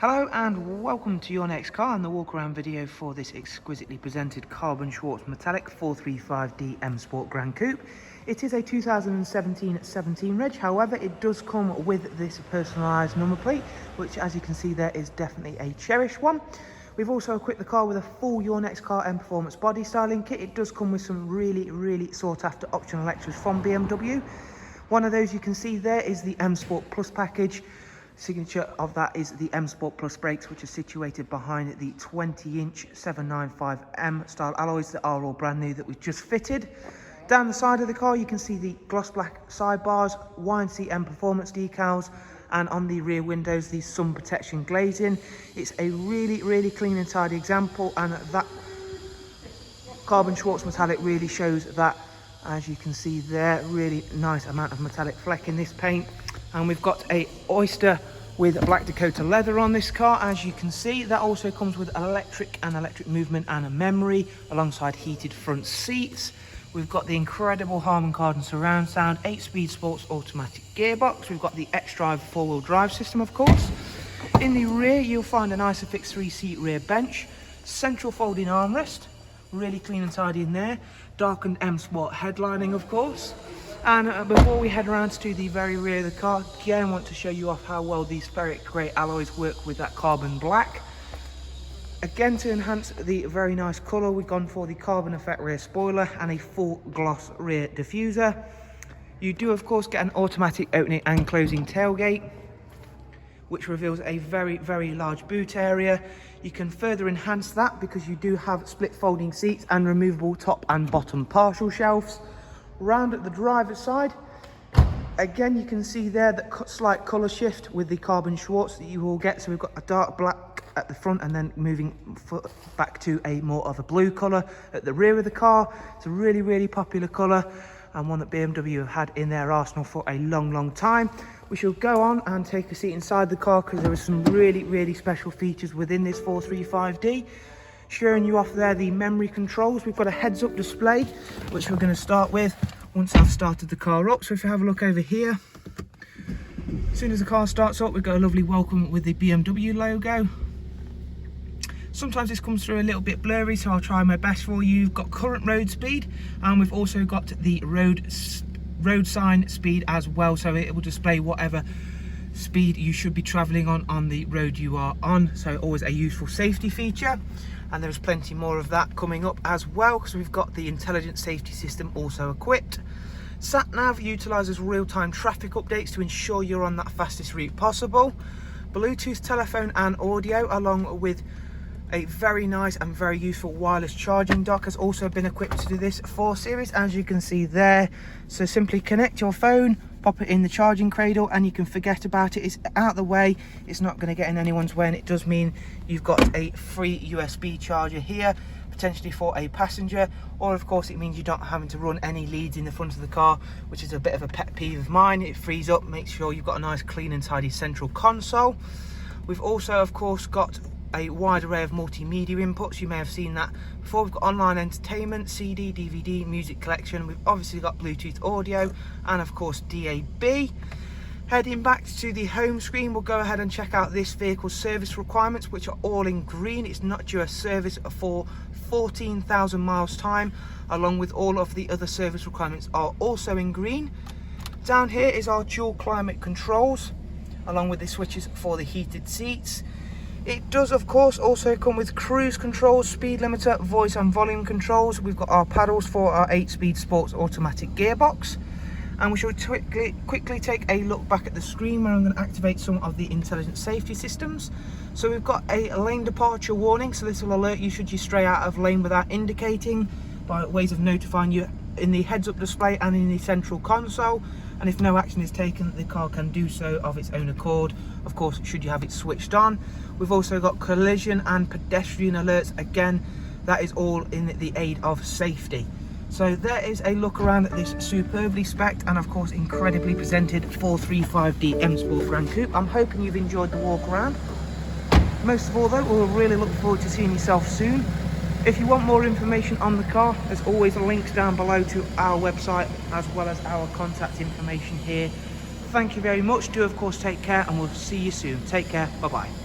Hello and welcome to your next car and the walk around video for this exquisitely presented carbon Schwartz metallic 435D M Sport Gran Coupe. It is a 2017 reg, however it does come with this personalised number plate, which as you can see there is definitely a cherished one. We've also equipped the car with a full Your Next Car Mperformance body styling kit. It does come with some really sought after optional extras from BMW. One of those you can see there is the M Sport Plus package. Signature of that is the M Sport Plus brakes, which are situated behind the 20-inch 795M style alloys that are all brand new that we've just fitted. Down the side of the car you can see the gloss black sidebars, YNC Mperformance decals, and on the rear windows the sun protection glazing. It's a really clean and tidy example, and that carbon Schwartz metallic really shows that. As you can see there, really nice amount of metallic fleck in this paint. And we've got a Oyster with black Dakota leather on this car. As you can see, that also comes with electric movement and a memory alongside heated front seats. We've got the incredible Harman Kardon surround sound, 8-speed sports automatic gearbox. We've got the xDrive 4-wheel drive system, of course. In the rear you'll find an Isofix 3-seat rear bench, central folding armrest, really clean and tidy in there, darkened M Sport headlining, of course. And before we head around to the very rear of the car, again I want to show you off how well these ferric grey alloys work with that carbon black. Again, to enhance the very nice colour, we've gone for the carbon effect rear spoiler and a full gloss rear diffuser. You do of course get an automatic opening and closing tailgate, which reveals a very large boot area. You can further enhance that because you do have split folding seats and removable top and bottom partial shelves. Round at the driver's side, again you can see there that slight colour shift with the carbon Schwartz that you will get. So we've got a dark black at the front and then moving back to a more of a blue colour at the rear of the car. It's a really popular colour and one that BMW have had in their arsenal for a long time. We shall go on and take a seat inside the car because there are some really special features within this 435D. Showing you off there the memory controls. We've got a heads-up display, which we're going to start with once I've started the car up. So if you have a look over here, as soon as the car starts up, we've got a lovely welcome with the BMW logo. Sometimes this comes through a little bit blurry, so I'll try my best for you. You've got current road speed, and we've also got the road sign speed as well, so it will display whatever speed you should be traveling on the road you are on. So always a useful safety feature. And there's plenty more of that coming up as well, because we've got the intelligent safety system also equipped. Sat-nav utilises real-time traffic updates to ensure you're on that fastest route possible. Bluetooth telephone and audio, along with a very nice and very useful wireless charging dock, has also been equipped to do this 4 Series, as you can see there. So simply connect your phone, pop it in the charging cradle, and you can forget about it. It's out of the way, it's not going to get in anyone's way, and it does mean you've got a free USB charger here, potentially for a passenger, or of course it means you're not having to run any leads in the front of the car, which is a bit of a pet peeve of mine. It frees up, makes sure you've got a nice clean and tidy central console. We've also of course got a wide array of multimedia inputs. You may have seen that before. We've got online entertainment, CD, DVD, music collection. We've obviously got Bluetooth audio and of course DAB. Heading back to the home screen, we'll go ahead and check out this vehicle's service requirements, which are all in green. It's not due a service for 14,000 miles time, along with all of the other service requirements are also in green. Down here is our dual climate controls, along with the switches for the heated seats. It does of course also come with cruise controls, speed limiter, voice and volume controls. We've got our paddles for our 8-speed sports automatic gearbox. And we shall quickly take a look back at the screen where I'm going to activate some of the intelligent safety systems. So we've got a lane departure warning, so this will alert you should you stray out of lane without indicating, by ways of notifying you in the heads-up display and in the central console. And if no action is taken, the car can do so of its own accord, of course should you have it switched on. We've also got collision and pedestrian alerts. Again, that is all in the aid of safety. So there is a look around at this superbly spec'd and of course incredibly presented 435D M Sport Gran Coupe. I'm hoping you've enjoyed the walk around. Most of all though, we'll really look forward to seeing yourself soon. If you want more information on the car, there's always links down below to our website as well as our contact information here. Thank you very much. Do of course take care, and we'll see you soon. Take care. Bye bye.